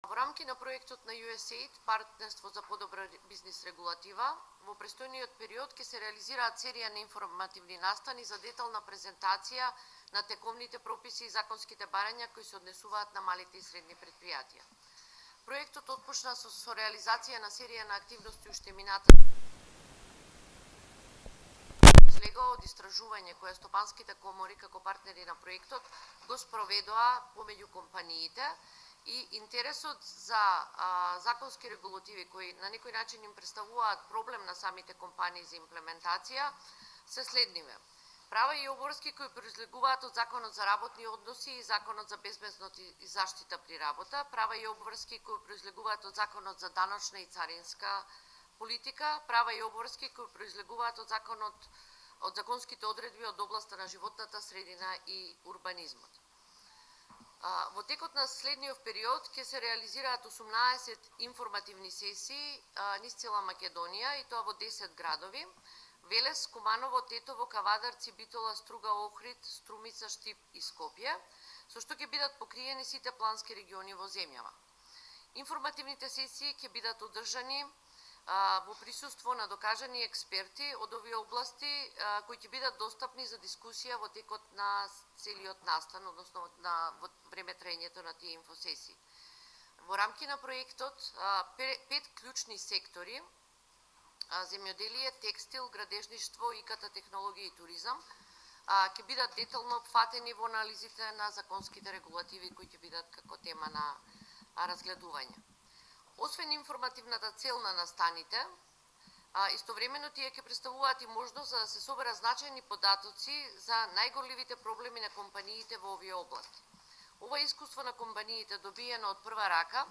Во рамки на проектот на USAID, партнерство за подобра бизнис регулатива, во престојниот период ќе се реализираат серија на информативни настани за детална презентација на тековните прописи и законските барања кои се однесуваат на малите и средни предпријатија. Проектот отпочна со реализација на серија на активности уште мината излегува од истражување кое стопанските комори како партнери на проектот го спроведоа помеѓу компаниите и интересот за законски регулативи кои на некој начин им представуваат проблем на самите компании за имплементација се следниве. Права и обврски кои произлегуваат од Законот за работни односи и Законот за безбедност и заштита при работа, права и обврски кои произлегуваат од Законот за даночна и царинска политика, права и обврски кои произлегуваат од од законските одредби од областа на животната средина и урбанизмот. Во текот на следниот период ќе се реализираат 18 информативни сесии низ цела Македонија и тоа во 10 градови: Велес, Куманово, Тетово, Кавадарци, Битола, Струга, Охрид, Струмица, Штип и Скопје, со што ќе бидат покриени сите плански региони во земјава. Информативните сесии ќе бидат одржани во присуство на докажани експерти од овие области кои ќе бидат достапни за дискусија во текот на целиот настан, односно во време траењето на тие инфосесии. Во рамки на проектот 5 клучни сектори: земјоделие, текстил, градежништво, ИКТ технологија и туризам ќе бидат детално опфатени во анализите на законските регулативи кои ќе бидат како тема на разгледување. Освен информативната цел на настаните, истовремено тие ќе представуваат и можност за да се соберат значајни податоци за најгорливите проблеми на компаниите во овие области. Ова искуство на компаниите, добиено од прва рака,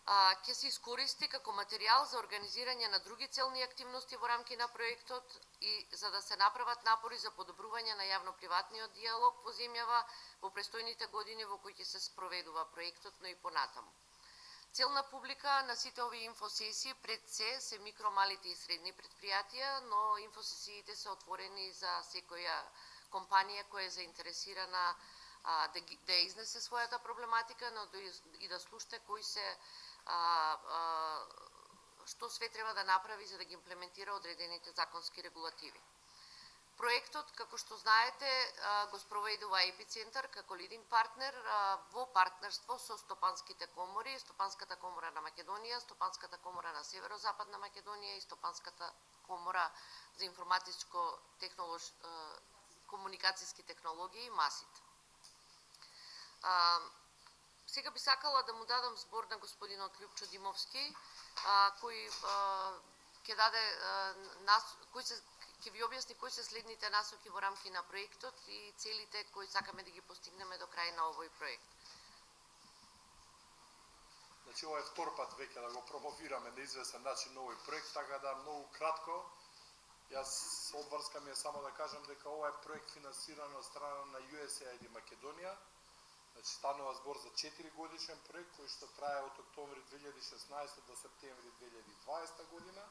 ќе се искористи како материјал за организирање на други целни активности во рамки на проектот и за да се направат напори за подобрување на јавно-приватниот диалог во земјава во престојните години во кои ќе се спроведува проектот, но и понатаму. Целна публика на сите овие инфосесии пред се микро, малите и средни предпријатија, но инфосесиите се отворени за секоја компанија која е заинтересирана да изнесе својата проблематика, но и да слушне кои се што све треба да направи за да ги имплементира одредените законски регулативи. Проектот, како што знаете, го спроведува Епицентар како лидинг партнер во партнерство со стопанските комори, Стопанската комора на Македонија, Стопанската комора на Северозападна Македонија и Стопанската комора за информатичко комуникацијски технологии, МАСИТ. Сега би сакала да му дадам збор на господинот Љупчо Димовски, кој ќе даде ќе ви објасни кои се следните насоки во рамки на проектот и целите кои сакаме да ги постигнеме до крај на овој проект. Значи, ова е втор пат веќе да го промовираме на известен начин на овој проект, така да многу кратко, јас обврска ми е само да кажам дека ова е проект финансиран од страна на USAID и Македонија. Значи, станува збор за 4 годишен проект кој што трае од октомври 2016 до септември 2020 година.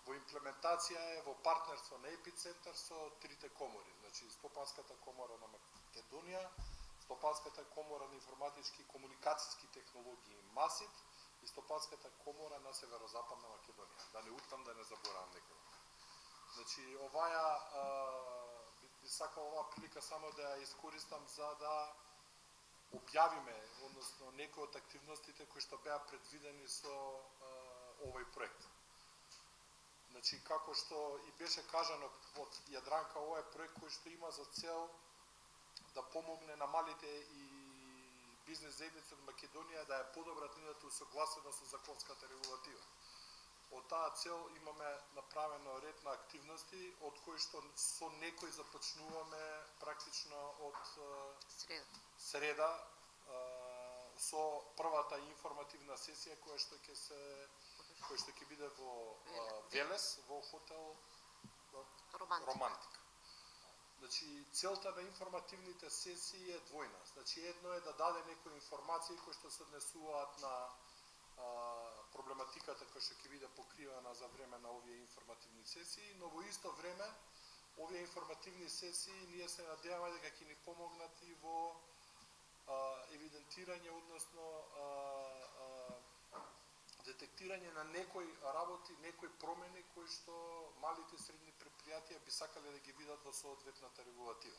Во имплементација е во партнерство на Епицентар со трите комори, значи Стопанската комора на Македонија, Стопанската комора на информатички и комуникацијски технологии МАСИТ и Стопанската комора на Северозападна Македонија. Да не утнам, да не заборавам некој. Значи, би сакал оваа прилика само да ја искористам за да објавиме, односно некои од активностите кои што беа предвидени со овој проект. Значи, како што и беше кажано од Јадранка, ова е проект кој што има за цел да помогне на малите и бизнес заедници од Македонија да ја подобрат нивната усогласеност со законската регулатива. Од таа цел имаме направено ред на активности, од кои што со некои започнуваме практично од среда со првата информативна сесија која што ќе биде во Велес, во хотел Романтика. Значи, целта на информативните сесии е двојна. Значи, едно е да даде некои информации кои што се однесуваат на проблематиката која што ќе биде покривана за време на овие информативни сесии, но во исто време овие информативни сесии ние се надеваме дека ќе ни помогнат и во евидентирање, односно детектирање на некои работи, некои промени кои што малите и средни предпријатија би сакале да ги видат во соодветната регулатива.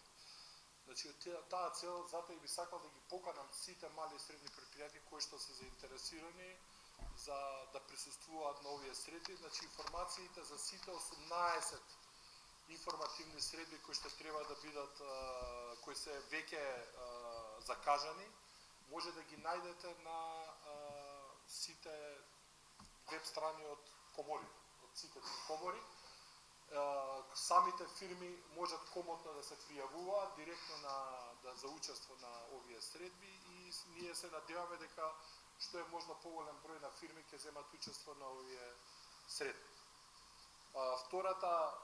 Значи, таа цел, затоа и би сакал да ги поканам сите мали и средни предпријатија кои што се заинтересирани за да присуствуваат на овие средби. Значи, информациите за сите 18 информативни средби кои што треба да бидат, кои се веќе закажани, може да ги најдете на сите веб страни од коморите, од сите комори. Самите фирми можат комотно да се пријавуваат директно за учество на овие средби и ние се надеваме дека што е можно поголем број на фирми ќе земат учество на овие средби. Втората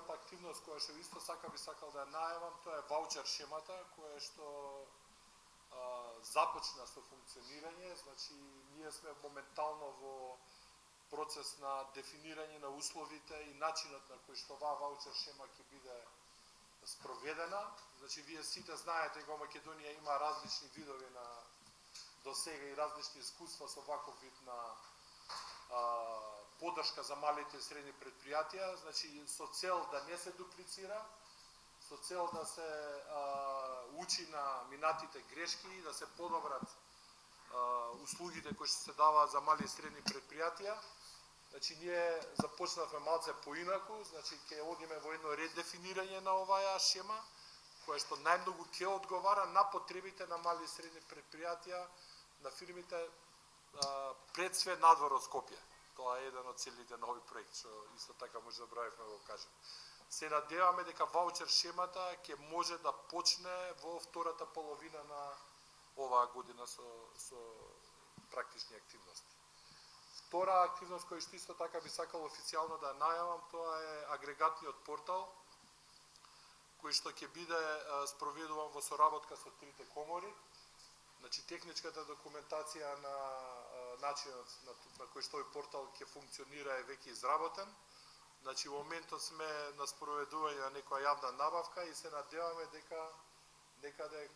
активност која што исто би сакал да ја најавам, тоа е ваучер шемата, која што започна со функционирање. Значи, ние сме моментално во процес на дефинирање на условите и начинот на кој што оваа ваучер шема ќе биде спроведена. Значи, вие сите знаете дека Македонија има различни видови на до сега и различни искуства со ваков вид на поддршка за малите и средни предпријатија, значи со цел да не се дуплицира, со цел да се учи на минатите грешки, да се подобрат услугите кои што се даваат за мали и средни предпријатија. Значи ние започнавме малце поинаку, значи ќе одиме во едно редефинирање на оваа шема, која што најмногу ќе одговара на потребите на мали и средни предпријатија, на фирмите пред све надвор од Скопје. Тоа е еден од целите на овој проект, што исто така може да забравивме да го кажем. Се надеваме дека ваучер шемата ќе може да почне во втората половина на оваа година со практични активности. Втора активност која што исто така би сакал официјално да најавам, тоа е агрегатниот портал, кој што ќе биде спроведуван во соработка со трите комори. Значи, техничката документација на начинот на кој што овој портал ќе функционира е веќе изработен. Значи, во моментот сме на спроведување на некоја јавна набавка и се надеваме дека некаде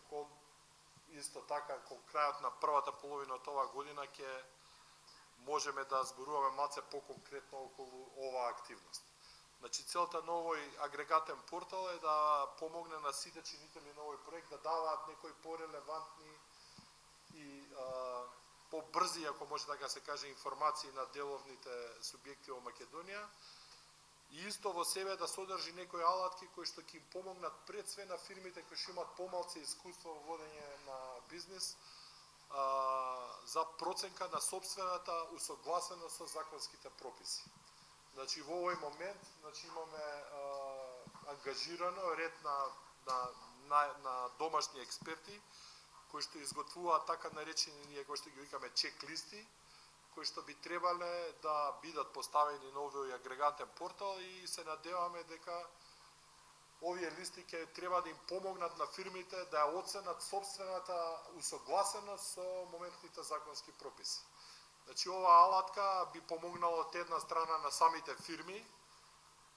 исто така кон крајот на првата половина од оваа година ќе можеме да зборуваме малце поконкретно околу оваа активност. Значи, целта на овој агрегатен портал е да помогне на сите чинители на овој проект да даваат некои порелевантни и побрзи, ако може така се каже, информации на деловните субјекти во Македонија и исто во себе да содржи некои алатки кои што ќе им помогнат пред све на фирмите кои што имаат помалце искуство во водење на бизнис за проценка на сопствената усогласеност со законските прописи. Значи, во овој момент имаме ангажирано ред на домашни експерти кои што изготвуваат така наречени, ние кои што ги викаме чек-листи, кои што би требале да бидат поставени на овој агрегатен портал и се надеваме дека овие листи ќе треба да им помогнат на фирмите да ја оценат собствената усогласеност со моментните законски прописи. Значи, оваа алатка би помогнала од една страна на самите фирми,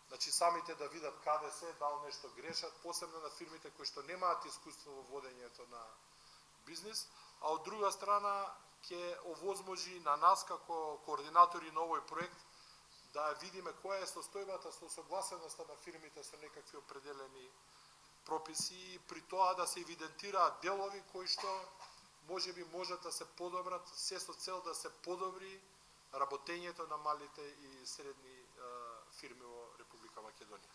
значи самите да видат каде се, дал нешто грешат, посебно на фирмите кои што немаат искуство во водењето на бизнис, а од друга страна ќе овозможи на нас како координатори на овој проект да видиме која е состојбата со согласеноста на фирмите со некакви определени прописи и при тоа да се евидентираат делови кои што можеби можат да се подобрат, се со цел да се подобри работењето на малите и средни фирми во Република Македонија.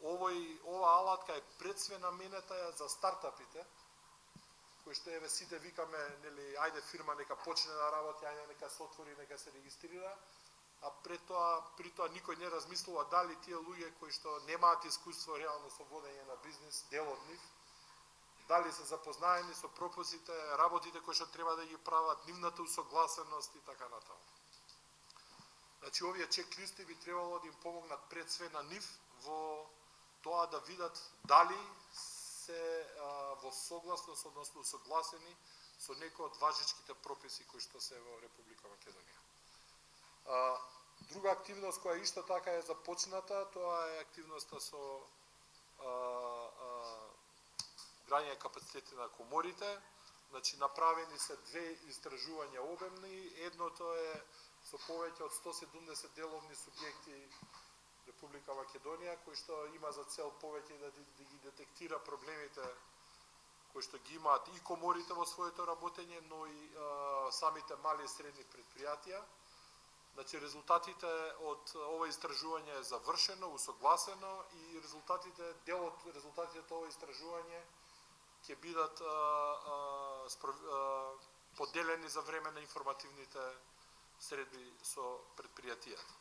Ова алатка е пред све наменета за стартапите, кои што еве сите викаме, нели, ајде фирма нека почне да работи, ајде нека се отвори, нека се регистрира, а при тоа никој не размислува дали тие луѓе кои што немаат искуство реално со водење на бизнис, дел од нив, дали се запознаени со прописите, работите кои што треба да ги прават, нивната усогласеност и така натаму. Значи, овие чек-листи би требало да им помогнат пред све на нив во тоа да видат дали се во согласност, односно усогласени со некои од важечките прописи кои што се во Република Македонија. Друга активност која исто така е започната, тоа е активноста со граѓање капацитети на коморите. Значи, направени се две истражувања обемни, едното е со повеќе од 170 деловни субјекти Република Македонија, кој што има за цел повеќе да ги детектира проблемите кои што ги имаат и коморите во своето работење, но и самите мали и средни предпријатија. Значи, резултатите од ова истражување е завршено, усогласено и дел од резултатите од ова истражување ќе бидат поделени за време на информативните средби со предпријатијата.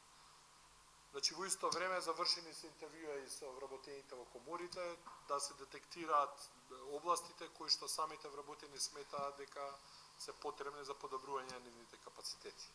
Значи, во исто време завршени се интервјуа и со вработените во коморите, да се детектираат областите кои што самите вработени сметаат дека се потребни за подобрување на нивните капацитети.